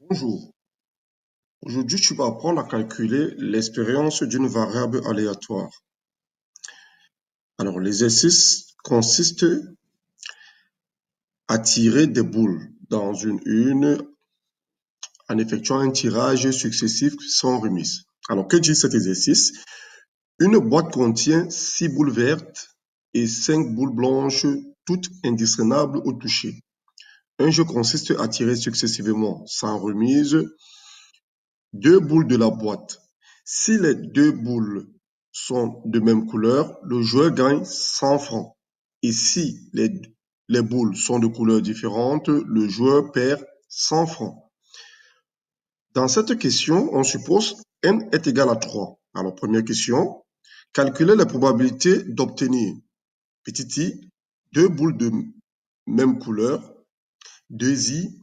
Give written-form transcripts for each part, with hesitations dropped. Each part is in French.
Bonjour, aujourd'hui tu vas apprendre à calculer l'expérience d'une variable aléatoire. Alors l'exercice consiste à tirer des boules dans une urne en effectuant un tirage successif sans remise. Alors que dit cet exercice? Une boîte contient 6 boules vertes et 5 boules blanches, toutes indiscernables au toucher. Un jeu consiste à tirer successivement sans remise deux boules de la boîte. Si les deux boules sont de même couleur, le joueur gagne 100 francs. Et si les boules sont de couleurs différentes, le joueur perd 100 francs. Dans cette question, on suppose n est égal à 3. Alors, première question, calculer les probabilités d'obtenir, petit i, deux boules de même couleur, 2i,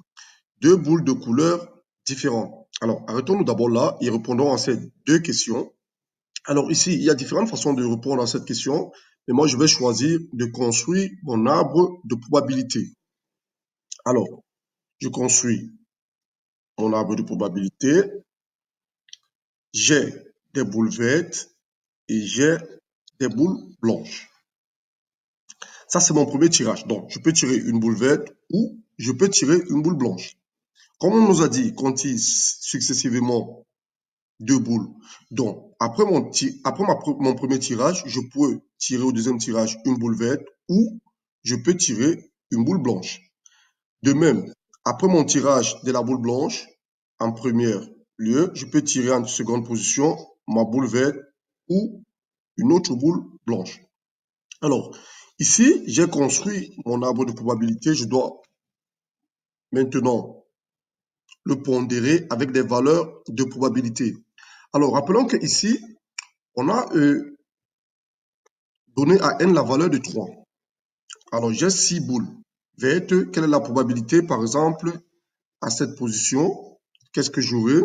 deux boules de couleurs différentes. Alors, arrêtons-nous d'abord là et répondons à ces deux questions. Alors ici, il y a différentes façons de répondre à cette question, mais moi je vais choisir de construire mon arbre de probabilité. Alors, je construis mon arbre de probabilité. J'ai des boules vertes et j'ai des boules blanches. Ça, c'est mon premier tirage. Donc, je peux tirer une boule verte ou je peux tirer une boule blanche. Comme on nous a dit qu'on tire successivement deux boules. Donc, après mon premier tirage, je peux tirer au deuxième tirage une boule verte ou je peux tirer une boule blanche. De même, après mon tirage de la boule blanche, en premier lieu, je peux tirer en seconde position ma boule verte ou une autre boule blanche. Alors, ici, j'ai construit mon arbre de probabilité. Je dois maintenant le pondérer avec des valeurs de probabilité. Alors, rappelons qu'ici, on a donné à n la valeur de 3. Alors, j'ai 6 boules vertes. Quelle est la probabilité, par exemple, à cette position? Qu'est-ce que j'aurai?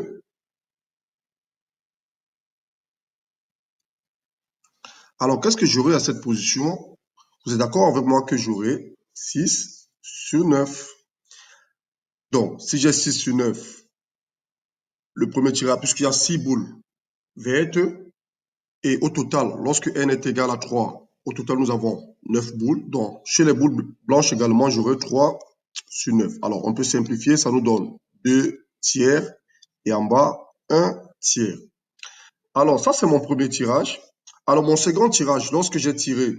Alors, qu'est-ce que j'aurai à cette position? Vous êtes d'accord avec moi que j'aurai 6 sur 9. Donc, si j'ai 6 sur 9, le premier tirage, puisqu'il y a 6 boules vertes, et au total, lorsque n est égal à 3, au total, nous avons 9 boules. Donc, chez les boules blanches également, j'aurai 3 sur 9. Alors, on peut simplifier, ça nous donne 2 tiers et en bas, 1 tiers. Alors, ça, c'est mon premier tirage. Alors, mon second tirage, lorsque j'ai tiré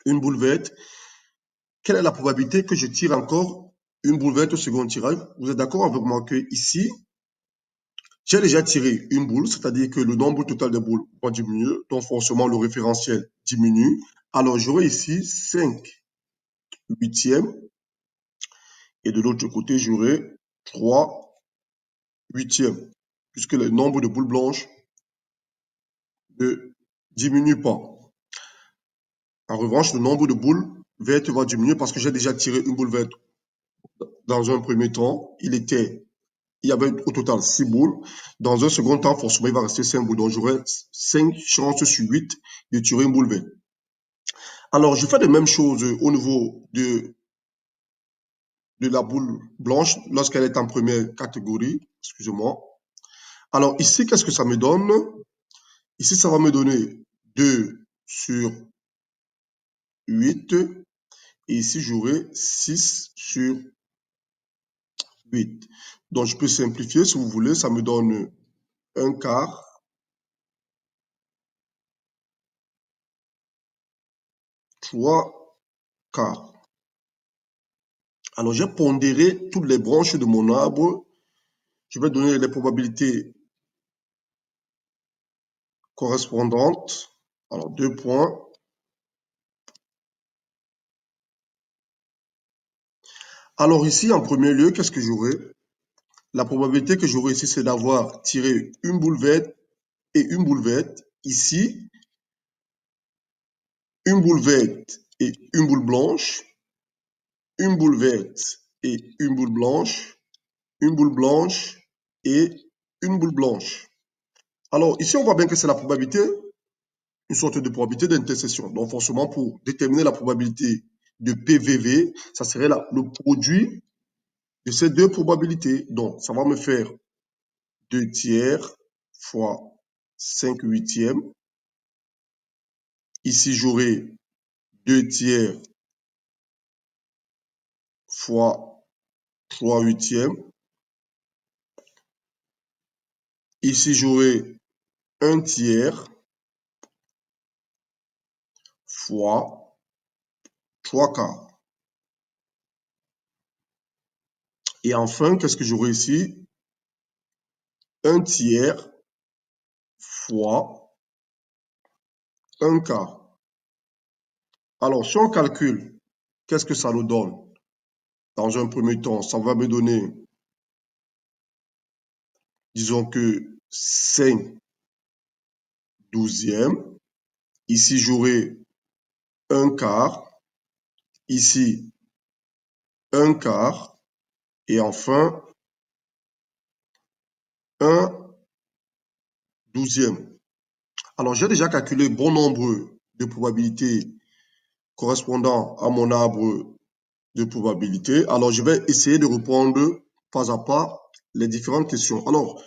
une boule verte, quelle est la probabilité que je tire encore une boule verte au second tirage? Vous êtes d'accord avec moi que ici, j'ai déjà tiré une boule, c'est-à-dire que le nombre total de boules va diminuer, donc forcément le référentiel diminue. Alors, j'aurai ici 5 huitièmes et de l'autre côté, j'aurai 3 huitièmes, puisque le nombre de boules blanches ne diminue pas. En revanche, le nombre de boules vertes va diminuer parce que j'ai déjà tiré une boule verte dans un premier temps. Il y avait au total 6 boules. Dans un second temps, forcément, il va rester 5 boules. Donc, j'aurai 5 chances sur 8 de tirer une boule verte. Alors, je fais la même chose au niveau de la boule blanche lorsqu'elle est en première catégorie. Excusez-moi. Alors, ici, qu'est-ce que ça me donne? Ici, ça va me donner 2 sur 8. Et ici, j'aurai 6 sur 8. Donc, je peux simplifier si vous voulez. Ça me donne un quart. 3 quarts. Alors, j'ai pondéré toutes les branches de mon arbre. Je vais donner les probabilités correspondantes. Alors, 2 points. Alors ici, en premier lieu, qu'est-ce que j'aurai? La probabilité que j'aurai ici, c'est d'avoir tiré une boule verte et une boule verte. Ici, une boule verte et une boule blanche. Une boule verte et une boule blanche. Une boule blanche et une boule blanche. Alors ici, on voit bien que c'est la probabilité, une sorte de probabilité d'intersection. Donc forcément, pour déterminer la probabilité de PVV, ça serait le produit de ces deux probabilités. Donc, ça va me faire 2 tiers fois 5 huitièmes. Ici, j'aurai 2 tiers fois 3 huitièmes. Ici, j'aurai 1 tiers fois 3 quarts. Et enfin, qu'est-ce que j'aurai ici? 1 tiers fois 1 quart. Alors, si on calcule, qu'est-ce que ça nous donne? Dans un premier temps, ça va me donner, disons que 5 douzièmes. Ici, j'aurai 1 quart. Ici, 1 quart. Et enfin, 1 douzième. Alors, j'ai déjà calculé bon nombre de probabilités correspondant à mon arbre de probabilité. Alors, je vais essayer de répondre pas à pas les différentes questions. Alors,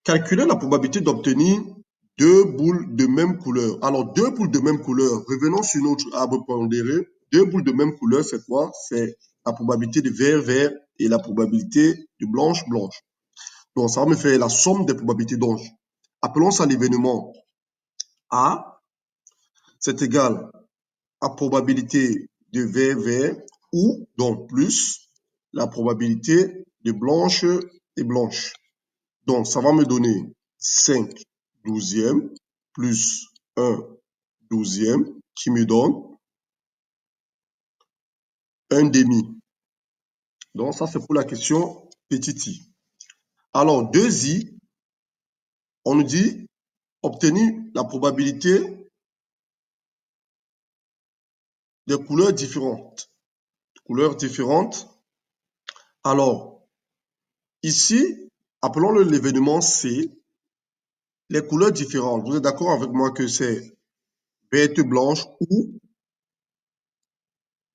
calculer la probabilité d'obtenir deux boules de même couleur. Alors, deux boules de même couleur, revenons sur notre arbre pondéré. Deux boules de même couleur, c'est quoi? C'est la probabilité de vert-vert et la probabilité de blanche-blanche. Donc, ça va me faire la somme des probabilités. Donc, appelons ça l'événement A. C'est égal à probabilité de vert-vert ou, donc, plus la probabilité de blanche et blanche. Donc, ça va me donner 5 douzièmes plus 1 douzième qui me donne un demi. Donc, ça, c'est pour la question petit i. Alors, 2i, on nous dit obtenir la probabilité des couleurs différentes. Couleurs différentes. Alors, ici, appelons-le l'événement C. Les couleurs différentes. Vous êtes d'accord avec moi que c'est verte blanche ou,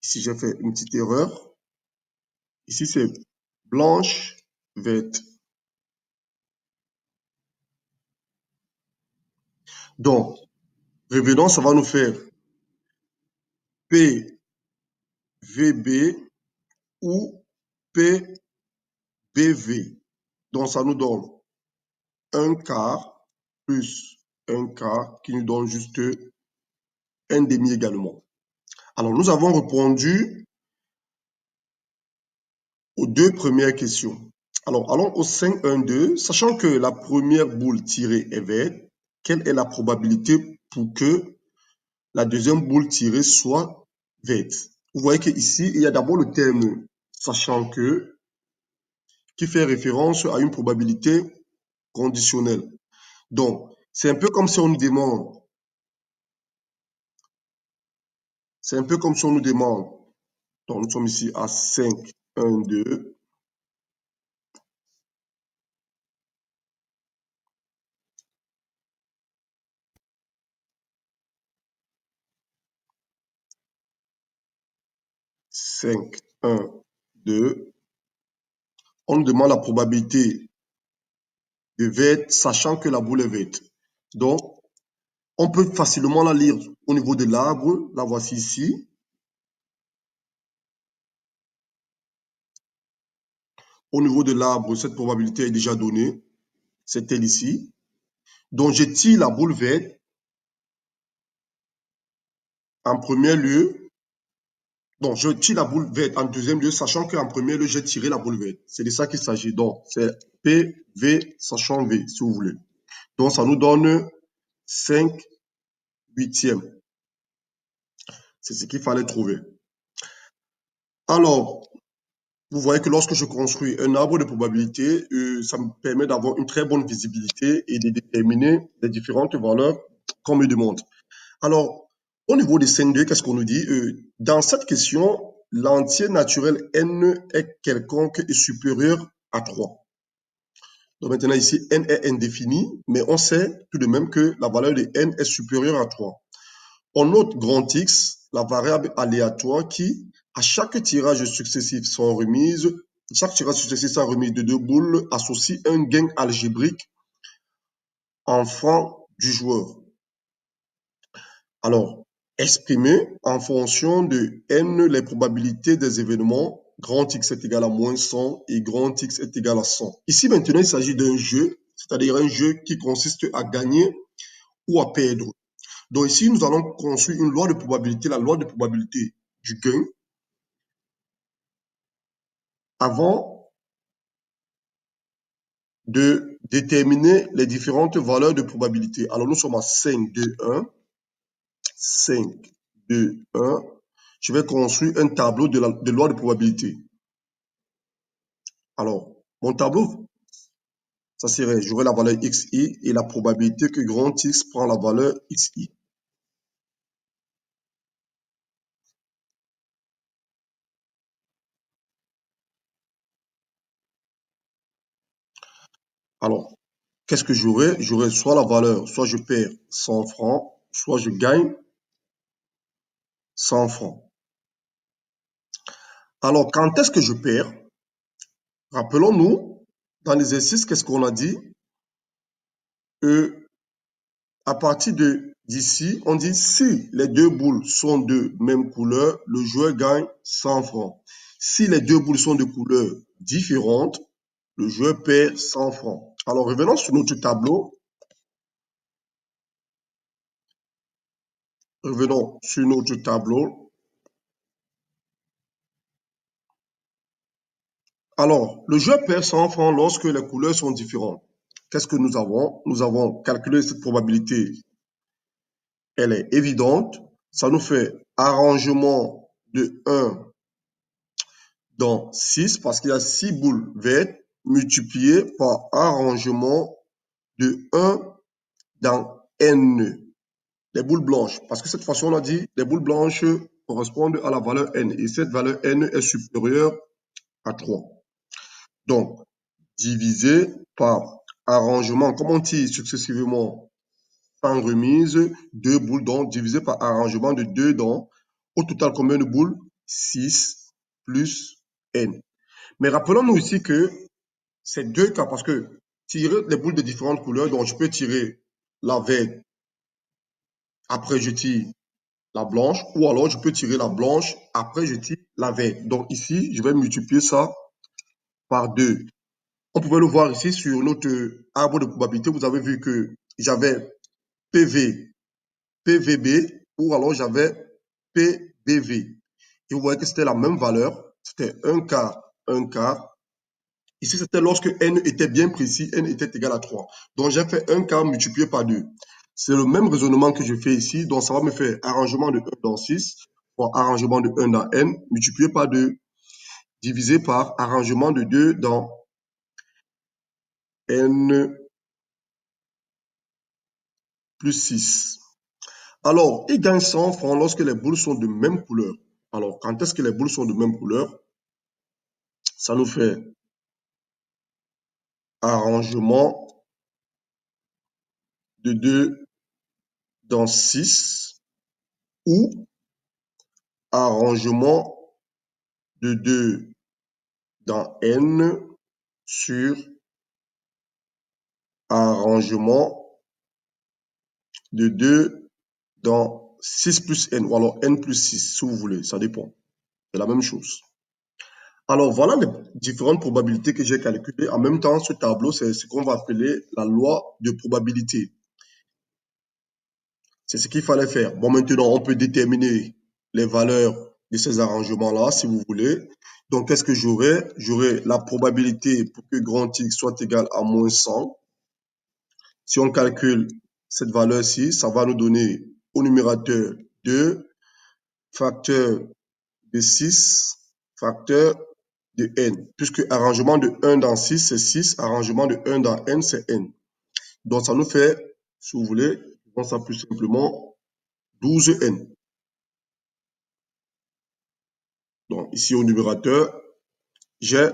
ici j'ai fait une petite erreur, ici c'est blanche verte. Donc, revenons, ça va nous faire PVB ou PBV. Donc, ça nous donne un quart plus un quart qui nous donne juste un demi également. Alors, nous avons répondu aux deux premières questions. Alors, allons au 5-1-2. Sachant que la première boule tirée est verte, quelle est la probabilité pour que la deuxième boule tirée soit verte? Vous voyez qu'ici, il y a d'abord le terme sachant que qui fait référence à une probabilité conditionnelle. Donc, c'est un peu comme si on nous demande, c'est un peu comme si on nous demande, donc nous sommes ici à 5, 1, 2, 5, 1, 2. On nous demande la probabilité de verte, sachant que la boule est verte. Donc, on peut facilement la lire au niveau de l'arbre. La voici ici. Au niveau de l'arbre, cette probabilité est déjà donnée. C'est elle ici. Donc, je tire la boule verte en premier lieu. Donc, je tire la boule verte en deuxième lieu, sachant qu'en premier lieu, j'ai tiré la boule verte. C'est de ça qu'il s'agit. Donc, c'est P, V, sachant V, si vous voulez. Donc, ça nous donne 5 huitièmes. C'est ce qu'il fallait trouver. Alors, vous voyez que lorsque je construis un arbre de probabilité, ça me permet d'avoir une très bonne visibilité et de déterminer les différentes valeurs qu'on me demande. Alors, au niveau des 5,2, qu'est-ce qu'on nous dit? Dans cette question, l'entier naturel n est quelconque et supérieur à 3. Donc maintenant ici, n est indéfini, mais on sait tout de même que la valeur de n est supérieure à 3. On note grand X, la variable aléatoire qui, à chaque tirage successif sont remises Chaque tirage successif sans remise de deux boules associe un gain algébrique en francs du joueur. Alors, exprimer en fonction de n les probabilités des événements, grand X est égal à moins 100 et grand X est égal à 100. Ici, maintenant, il s'agit d'un jeu, c'est-à-dire un jeu qui consiste à gagner ou à perdre. Donc ici, nous allons construire une loi de probabilité, la loi de probabilité du gain, avant de déterminer les différentes valeurs de probabilité. Alors, nous sommes à 5, 2, 1. 5, 2, 1. Je vais construire un tableau de loi de probabilité. Alors, mon tableau, ça serait, j'aurai la valeur xi et la probabilité que grand X prend la valeur xi. Alors, qu'est-ce que j'aurai? J'aurai soit la valeur, soit je perds 100 francs, soit je gagne 100 francs. Alors, quand est-ce que je perds? Rappelons-nous, dans l'exercice, qu'est-ce qu'on a dit? À partir d'ici, on dit si les deux boules sont de même couleur, le joueur gagne 100 francs. Si les deux boules sont de couleurs différentes, le joueur perd 100 francs. Alors, revenons sur notre tableau. Revenons sur notre tableau. Alors, le joueur perd 100 francs lorsque les couleurs sont différentes. Qu'est-ce que nous avons? Nous avons calculé cette probabilité. Elle est évidente. Ça nous fait arrangement de 1 dans 6 parce qu'il y a 6 boules vertes multipliées par arrangement de 1 dans n. Les boules blanches. Parce que cette fois-ci, on a dit les boules blanches correspondent à la valeur n. Et cette valeur n est supérieure à 3. Donc, divisé par arrangement, comme on tire successivement sans remise, 2 boules, donc divisé par arrangement de 2 dents. Au total, combien de boules? 6 plus n. Mais rappelons-nous ici que c'est deux cas parce que tirer les boules de différentes couleurs, donc je peux tirer la verte, après je tire la blanche, ou alors je peux tirer la blanche, après je tire la verte. Donc ici, je vais multiplier ça par 2. On pouvait le voir ici sur notre arbre de probabilité. Vous avez vu que j'avais PV, PVB, ou alors j'avais PBV. Et vous voyez que c'était la même valeur. C'était un quart, un quart. Ici, c'était lorsque n était bien précis, n était égal à 3. Donc, j'ai fait un quart multiplié par 2. C'est le même raisonnement que je fais ici. Donc, ça va me faire arrangement de 1 dans 6 fois arrangement de 1 dans n multiplié par 2 divisé par arrangement de 2 dans n plus 6. Alors, il gagne 100 francs lorsque les boules sont de même couleur. Alors, quand est-ce que les boules sont de même couleur? Ça nous fait arrangement de 2 dans 6 ou arrangement de 2 dans n sur arrangement de 2 dans 6 plus n, ou alors n plus 6, si vous voulez, ça dépend. C'est la même chose. Alors, voilà les différentes probabilités que j'ai calculées. En même temps, ce tableau, c'est ce qu'on va appeler la loi de probabilité. C'est ce qu'il fallait faire. Bon, maintenant, on peut déterminer les valeurs de ces arrangements-là, si vous voulez. Donc, qu'est-ce que j'aurai? J'aurai la probabilité pour que grand X soit égal à moins 100. Si on calcule cette valeur-ci, ça va nous donner au numérateur 2 facteur de 6 facteur de n. Puisque arrangement de 1 dans 6, c'est 6. Arrangement de 1 dans n, c'est n. Donc, ça nous fait, si vous voulez, on ça plus simplement 12n. Donc, ici au numérateur, j'ai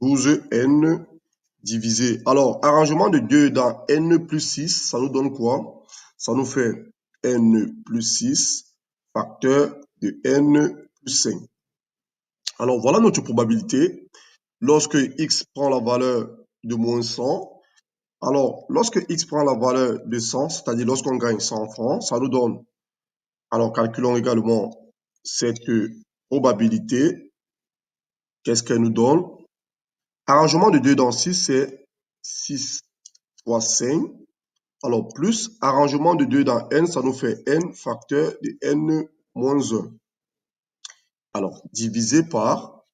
12n divisé. Alors, arrangement de 2 dans n plus 6, ça nous donne quoi? Ça nous fait n plus 6 facteur de n plus 5. Alors, voilà notre probabilité. lorsque x prend la valeur de moins 100. Alors, lorsque x prend la valeur de 100, c'est-à-dire lorsqu'on gagne 100 francs, ça nous donne, alors calculons également cette probabilité. Qu'est-ce qu'elle nous donne? Arrangement de 2 dans 6, c'est 6 fois 5. Alors, plus arrangement de 2 dans n, ça nous fait n facteur de n moins 1. Alors, divisé par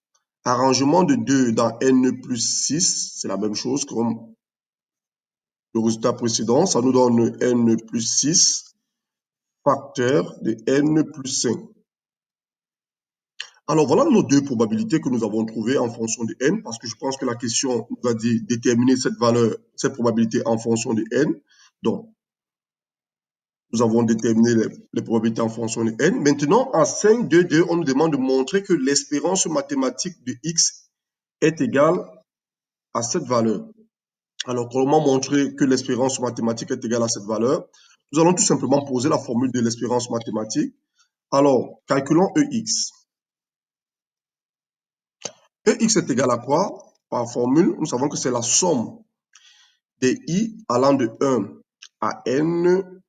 arrangement de 2 dans n plus 6, c'est la même chose comme le résultat précédent. Ça nous donne n plus 6 facteur de n plus 5. Alors, voilà nos deux probabilités que nous avons trouvées en fonction de n, parce que je pense que la question nous a dit déterminer cette valeur, cette probabilité en fonction de n. Donc, nous avons déterminé les probabilités en fonction de n. Maintenant, en 5.2.2, on nous demande de montrer que l'espérance mathématique de x est égale à cette valeur. Alors, comment montrer que l'espérance mathématique est égale à cette valeur? Nous allons tout simplement poser la formule de l'espérance mathématique. Alors, calculons EX. EX est égal à quoi? Par formule, nous savons que c'est la somme des i allant de 1 à n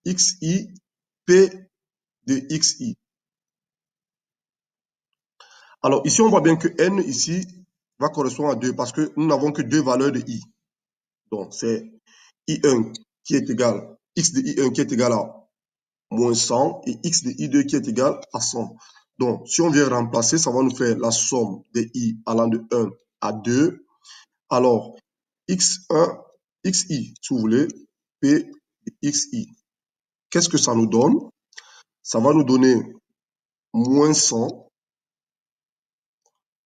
xi p de xi. Alors, ici, on voit bien que n ici va correspondre à 2 parce que nous n'avons que deux valeurs de i. Donc, c'est i1 qui est égal, x de i1 qui est égal à moins 100 et x de i2 qui est égal à 100. Donc, si on vient remplacer, ça va nous faire la somme des i allant de 1 à 2. Alors, x1, xi, si vous voulez, p de xi. Qu'est-ce que ça nous donne? Ça va nous donner moins 100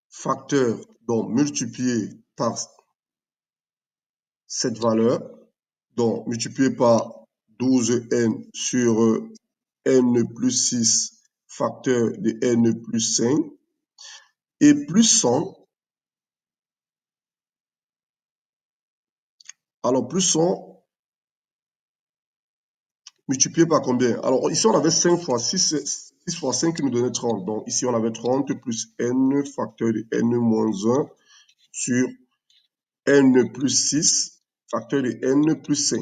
facteur, donc multiplié par cette valeur, donc multiplié par 12n sur n plus 6 facteur de n plus 5 et plus 100. Alors plus 100 multiplié par combien? Alors ici on avait 5 fois 6, 6 fois 5 qui nous donnait 30. Donc ici on avait 30 plus n facteur de n moins 1 sur n plus 6 facteur de n plus 5.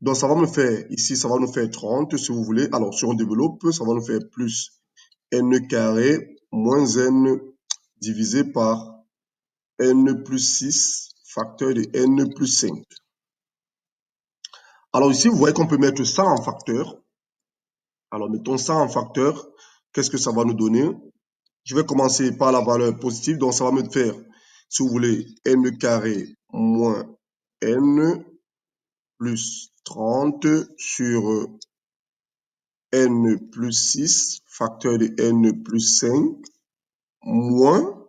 Donc, ça va me faire, ici, ça va nous faire 30, si vous voulez. Alors, si on développe, ça va nous faire plus n carré moins n divisé par n plus 6 facteur de n plus 5. Alors, ici, vous voyez qu'on peut mettre ça en facteur. Alors, mettons ça en facteur. Qu'est-ce que ça va nous donner? Je vais commencer par la valeur positive. Donc, ça va me faire, si vous voulez, n carré moins n plus 30 sur n plus 6 facteur de n plus 5 moins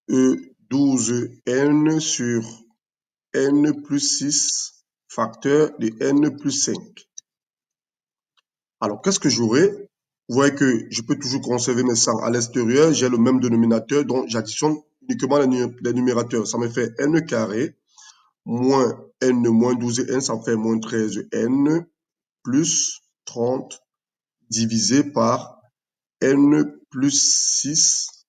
12n sur n plus 6 facteur de n plus 5. Alors, qu'est-ce que j'aurai? Vous voyez que je peux toujours conserver mes 100 à l'extérieur. J'ai le même dénominateur, donc j'additionne uniquement les numérateurs. Ça me fait n carré moins n moins 12n, ça me fait moins 13n plus 30 divisé par n plus 6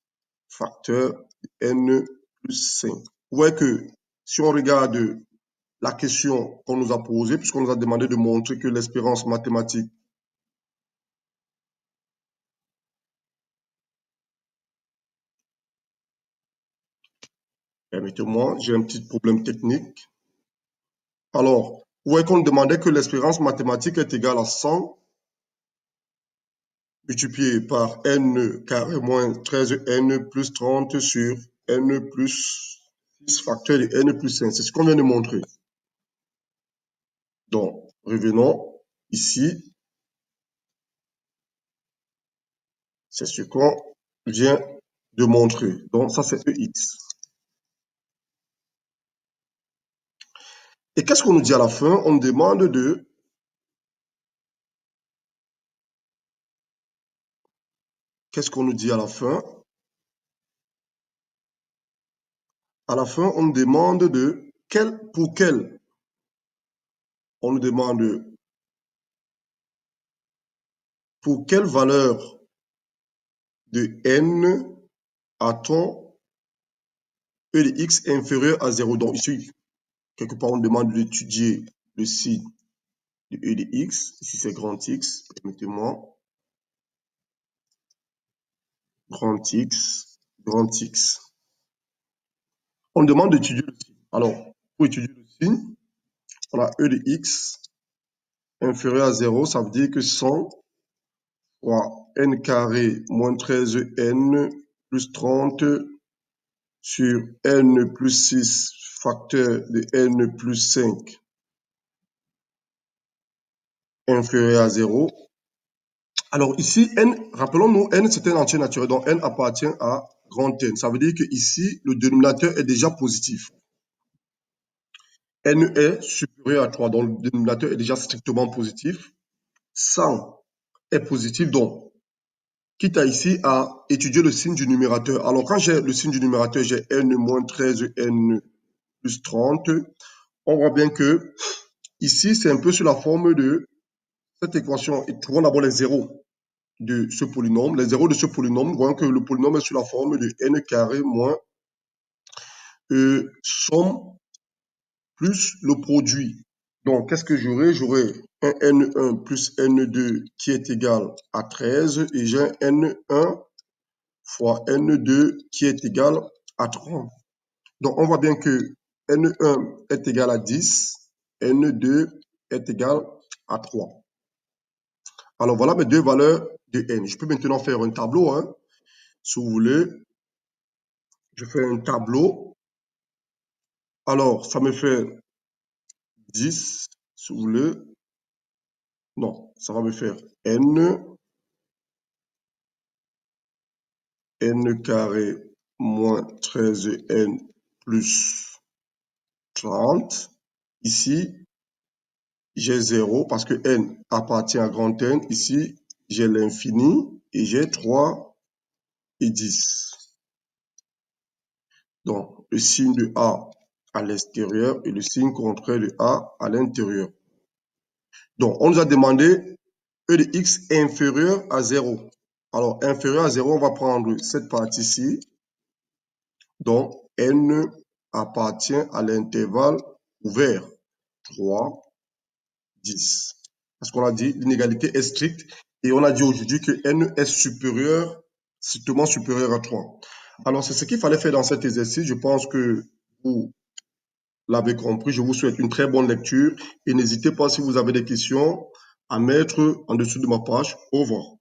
facteur n plus 5. Vous voyez que si on regarde la question qu'on nous a posée, puisqu'on nous a demandé de montrer que l'espérance mathématique, permettez-moi, j'ai un petit problème technique. Alors, vous voyez qu'on nous demandait que l'espérance mathématique est égale à 100 multiplié par n carré moins 13n plus 30 sur n plus 6 facteur de n plus 5. C'est ce qu'on vient de montrer. Donc, revenons ici. C'est ce qu'on vient de montrer. Donc, ça, c'est EX. Et qu'est-ce qu'on nous dit à la fin? On nous demande de... Qu'est-ce qu'on nous dit à la fin? À la fin, on nous demande de... Pour quel? On nous demande pour quelle valeur de n a-t-on E de x est inférieur à 0. Donc ici, quelque part, on demande d'étudier le signe de E de x. Ici, c'est grand X. Permettez-moi. Grand X, grand X. On demande d'étudier le signe. Alors, pour étudier le signe, on a E de x inférieur à 0. Ça veut dire que 100 fois n carré moins 13n plus 30 sur n plus 6 facteur de n plus 5 inférieur à 0. Alors ici, n, rappelons-nous, n c'est un entier naturel, donc n appartient à grand N. Ça veut dire que ici, le dénominateur est déjà positif. N est supérieur à 3, donc le dénominateur est déjà strictement positif. 100 est positif, donc quitte à ici à étudier le signe du numérateur. Alors quand j'ai le signe du numérateur, j'ai n moins 13, n plus 30. On voit bien que ici, c'est un peu sur la forme de cette équation. Et trouvons d'abord les zéros de ce polynôme. Les zéros de ce polynôme, nous voyons que le polynôme est sous la forme de n carré moins somme plus le produit. Donc, qu'est-ce que j'aurai? J'aurai un N1 plus N2 qui est égal à 13 et j'ai un N1 fois N2 qui est égal à 30. Donc, on voit bien que N1 est égal à 10, N2 est égal à 3. Alors, voilà mes deux valeurs de N. Je peux maintenant faire un tableau, hein. Si vous voulez, je fais un tableau. Alors, ça me fait 10, si vous voulez. Non, ça va me faire N carré moins 13n plus 30. Ici, j'ai 0 parce que n appartient à grand N. Ici, j'ai l'infini et j'ai 3 et 10. Donc, le signe de A à l'extérieur et le signe contraire de A à l'intérieur. Donc, on nous a demandé E de x inférieur à 0. Alors, inférieur à 0, on va prendre cette partie-ci. Donc, n appartient à l'intervalle ouvert 3, 10. Parce qu'on a dit l'inégalité est stricte et on a dit aujourd'hui que n est supérieur, strictement supérieur à 3. Alors, c'est ce qu'il fallait faire dans cet exercice. Je pense que vous l'avez compris. Je vous souhaite une très bonne lecture et n'hésitez pas si vous avez des questions à mettre en dessous de ma page. Au revoir.